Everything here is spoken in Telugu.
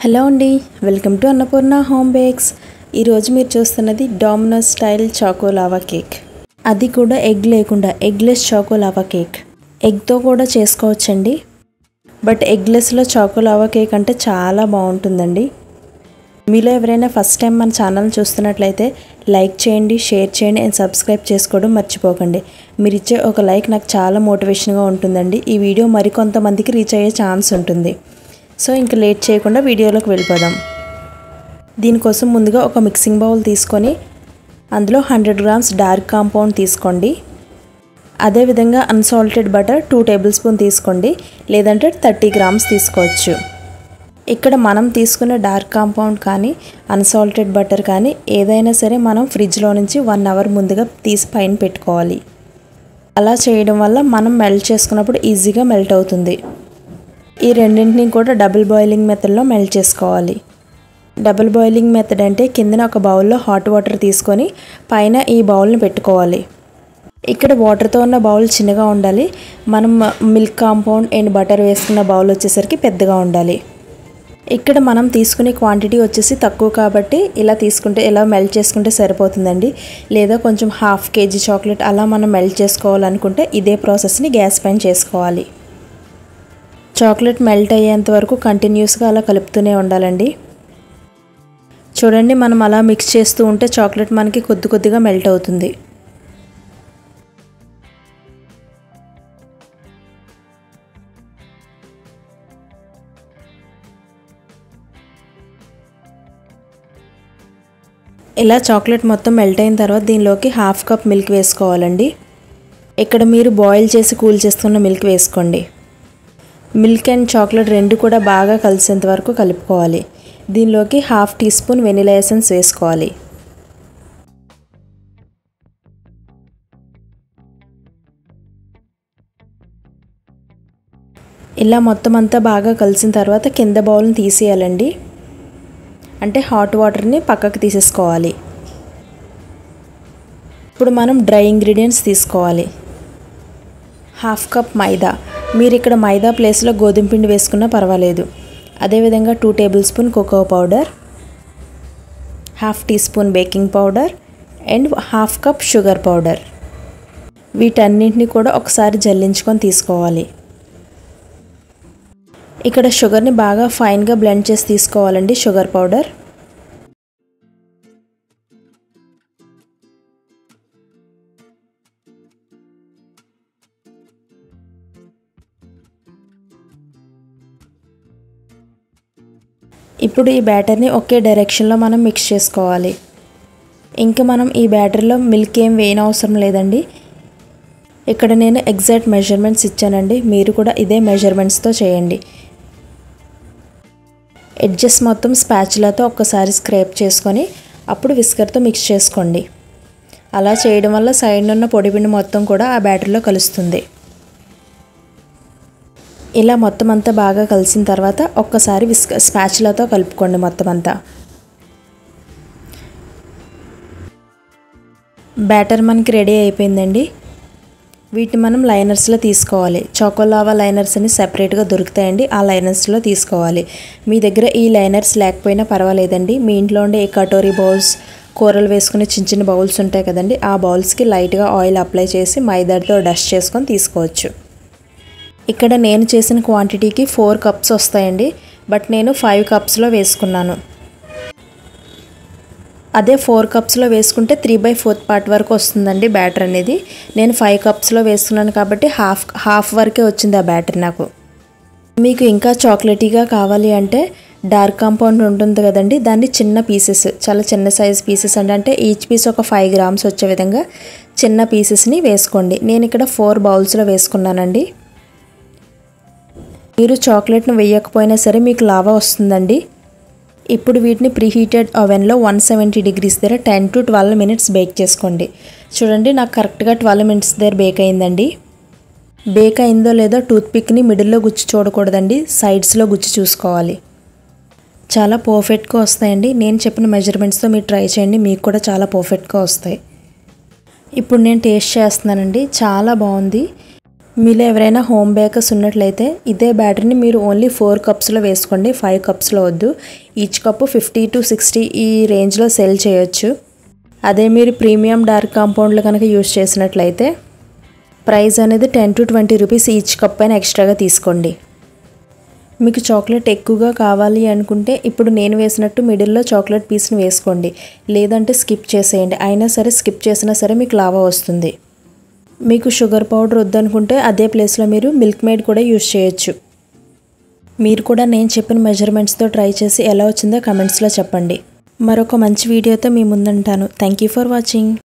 హలో అండి, welcome to Annapurna home bakes. ఈరోజు మీరు చూస్తున్నది Domino's style choco lava cake. అది కూడా ఎగ్ లేకుండా ఎగ్లెస్ చాకో లావా కేక్. ఎగ్తో కూడా చేసుకోవచ్చండి, బట్ ఎగ్లెస్లో చాకో లావా కేక్ అంటే చాలా బాగుంటుందండి. మీలో ఎవరైనా ఫస్ట్ టైం మన ఛానల్ చూస్తున్నట్లయితే లైక్ చేయండి, షేర్ చేయండి అండ్ సబ్స్క్రైబ్ చేసుకోవడం మర్చిపోకండి. మీరు ఇచ్చే ఒక లైక్ నాకు చాలా మోటివేషన్గా ఉంటుందండి. ఈ వీడియో మరికొంతమందికి రీచ్ అయ్యే ఛాన్స్ ఉంటుంది. సో ఇంకా లేట్ చేయకుండా వీడియోలోకి వెళ్ళిపోదాం. దీనికోసం ముందుగా ఒక మిక్సింగ్ బౌల్ తీసుకొని అందులో 100 గ్రామ్స్ డార్క్ కాంపౌండ్ తీసుకోండి. అదేవిధంగా అన్సాల్టెడ్ బటర్ 2 టేబుల్ స్పూన్ తీసుకోండి, లేదంటే 30 గ్రామ్స్ తీసుకోవచ్చు. ఇక్కడ మనం తీసుకున్న డార్క్ కాంపౌండ్ కానీ అన్సాల్టెడ్ బటర్ కానీ ఏదైనా సరే మనం ఫ్రిడ్జ్లో నుంచి 1 అవర్ ముందుగా తీసి పైన పెట్టుకోవాలి. అలా చేయడం వల్ల మనం మెల్ట్ చేసుకున్నప్పుడు ఈజీగా మెల్ట్ అవుతుంది. ఈ రెండింటిని కూడా డబుల్ బాయిలింగ్ మెథడ్లో మెల్ట్ చేసుకోవాలి. డబుల్ బాయిలింగ్ మెథడ్ అంటే కిందన ఒక బౌల్లో హాట్ వాటర్ తీసుకొని పైన ఈ బౌల్ని పెట్టుకోవాలి. ఇక్కడ వాటర్తో ఉన్న బౌల్ చిన్నగా ఉండాలి. మనం మిల్క్ కాంపౌండ్ అండ్ బటర్ వేసుకున్న బౌల్ వచ్చేసరికి పెద్దగా ఉండాలి. ఇక్కడ మనం తీసుకునే క్వాంటిటీ వచ్చేసి తక్కువ కాబట్టి ఇలా మెల్ట్ చేసుకుంటే సరిపోతుందండి. లేదా కొంచెం 1/2 kg చాక్లెట్ అలా మనం మెల్ట్ చేసుకోవాలనుకుంటే ఇదే ప్రాసెస్ని గ్యాస్ పైన చేసుకోవాలి. చాక్లెట్ మెల్ట్ అయ్యేంత వరకు కంటిన్యూస్గా అలా కలుపుతూనే ఉండాలండి. చూడండి, మనం అలా మిక్స్ చేస్తూ ఉంటే చాక్లెట్ మనకి కొద్దిగా మెల్ట్ అవుతుంది. ఇలా చాక్లెట్ మొత్తం మెల్ట్ అయిన తర్వాత దీనిలోకి 1/2 కప్ మిల్క్ వేసుకోవాలండి. ఇక్కడ మీరు బాయిల్ చేసి కూల్ చేస్తున్న మిల్క్ వేసుకోండి. మిల్క్ అండ్ చాక్లెట్ రెండు కూడా బాగా కలిసేంత వరకు కలుపుకోవాలి. దీనిలోకి 1/2 టీ స్పూన్ వెనిలా ఎసెన్స్ వేసుకోవాలి. ఇలా మొత్తం అంతా బాగా కలిసిన తర్వాత కింద బౌల్ని తీసేయాలండి. అంటే హాట్ వాటర్ని పక్కకు తీసేసుకోవాలి. ఇప్పుడు మనం డ్రై ఇంగ్రీడియంట్స్ తీసుకోవాలి. 1/2 కప్ మైదా. మీరు ఇక్కడ మైదా ప్లేస్లో గోధుమ పిండి వేసుకున్నా పర్వాలేదు. అదేవిధంగా 2 tablespoon cocoa powder, 1/2 teaspoon baking powder and 1/2 cup sugar powder. వీటన్నింటినీ కూడా ఒకసారి జల్లించుకొని తీసుకోవాలి. ఇక్కడ షుగర్ని బాగా ఫైన్గా బ్లెండ్ చేసి తీసుకోవాలండి. షుగర్ పౌడర్ ఇప్పుడు ఈ బ్యాటర్ని ఒకే డైరెక్షన్లో మనం మిక్స్ చేసుకోవాలి. ఇంకా మనం ఈ బ్యాటర్లో మిల్క్ ఏం వేయనవసరం లేదండి. ఇక్కడ నేను ఎగ్జాక్ట్ మెజర్మెంట్స్ ఇచ్చానండి, మీరు కూడా ఇదే మెజర్మెంట్స్తో చేయండి. ఎడ్జెస్ మొత్తం స్పాచులాతో ఒక్కసారి స్క్రేప్ చేసుకొని అప్పుడు విస్కర్తో మిక్స్ చేసుకోండి. అలా చేయడం వల్ల సైడ్ ఉన్న పొడిపిండి మొత్తం కూడా ఆ బ్యాటర్లో కలుస్తుంది. ఇలా మొత్తం అంతా బాగా కలిసిన తర్వాత ఒక్కసారి స్పాచులాతో కలుపుకోండి మొత్తం అంతా. బ్యాటర్ మనకి రెడీ అయిపోయిందండి. వీటిని మనం లైనర్స్లో తీసుకోవాలి. చాకోలావా లైనర్స్ అని సెపరేట్గా దొరుకుతాయండి, ఆ లైనర్స్లో తీసుకోవాలి. మీ దగ్గర ఈ లైనర్స్ లేకపోయినా పర్వాలేదండి. మీ ఇంట్లో ఉండే ఈ కటోరీ బౌల్స్, కూరలు వేసుకునే చిన్న బౌల్స్ ఉంటాయి కదండి, ఆ బౌల్స్కి లైట్గా ఆయిల్ అప్లై చేసి మైదాతో డస్ట్ చేసుకొని తీసుకోవచ్చు. ఇక్కడ నేను చేసిన క్వాంటిటీకి 4 కప్స్ వస్తాయండి, బట్ నేను 5 కప్స్లో వేసుకున్నాను. అదే 4 కప్స్లో వేసుకుంటే 3/4 పార్ట్ వరకు వస్తుందండి బ్యాటర్ అనేది. నేను 5 కప్స్లో వేసుకున్నాను కాబట్టి హాఫ్ వరకే వచ్చింది ఆ బ్యాటర్ నాకు. మీకు ఇంకా చాక్లెటీగా కావాలి అంటే డార్క్ కాంపౌండ్ ఉంటుంది కదండి, దాన్ని చిన్న పీసెస్, చాలా చిన్న సైజ్ పీసెస్ అంటే ఈచ్ పీస్ ఒక 5 గ్రామ్స్ వచ్చే విధంగా చిన్న పీసెస్ని వేసుకోండి. నేను ఇక్కడ 4 బౌల్స్లో వేసుకున్నానండి. మీరు చాక్లెట్ను వేయకపోయినా సరే మీకు లావా వస్తుందండి. ఇప్పుడు వీటిని ప్రీహీటెడ్ ఓవెన్లో 170 డిగ్రీస్ దగ్గర 10 to 12 minutes బేక్ చేసుకోండి. చూడండి, నాకు కరెక్ట్గా 12 minutes దగ్గర బేక్ అయిందండి. బేక్ అయిందో లేదో టూత్పిక్ని మిడిల్లో గుచ్చి చూడకూడదండి, సైడ్స్లో గుచ్చి చూసుకోవాలి. చాలా పర్ఫెక్ట్గా వస్తాయండి. నేను చెప్పిన మెజర్మెంట్స్తో మీరు ట్రై చేయండి, మీకు కూడా చాలా పర్ఫెక్ట్గా వస్తాయి. ఇప్పుడు నేను టేస్ట్ చేస్తున్నానండి, చాలా బాగుంది. మీలో ఎవరైనా హోమ్ బేకర్స్ ఉన్నట్లయితే ఇదే బ్యాటర్ని మీరు ఓన్లీ 4 కప్స్లో వేసుకోండి, 5 కప్స్లో వద్దు. ఈచ్ కప్పు 50 to 60 ఈ రేంజ్లో సెల్ చేయొచ్చు. అదే మీరు ప్రీమియం డార్క్ కాంపౌండ్లో కనుక యూజ్ చేసినట్లయితే ప్రైస్ అనేది 10 to 20 రూపీస్ ఈచ్ కప్ పైన ఎక్స్ట్రాగా తీసుకోండి. మీకు చాక్లెట్ ఎక్కువగా కావాలి అనుకుంటే ఇప్పుడు నేను వేసినట్టు మిడిల్లో చాక్లెట్ పీస్ని వేసుకోండి, లేదంటే స్కిప్ చేసేయండి. అయినా సరే స్కిప్ చేసినా సరే మీకు లావా వస్తుంది. మీకు షుగర్ పౌడర్ వద్దనుకుంటే అదే ప్లేస్లో మీరు మిల్క్ మేడ్ కూడా యూజ్ చేయొచ్చు. మీరు కూడా నేను చెప్పిన మెజర్మెంట్స్తో ట్రై చేసి ఎలా వచ్చిందో కమెంట్స్లో చెప్పండి. మరొక మంచి వీడియోతో మీ ముందుంటాను. Thank you for watching.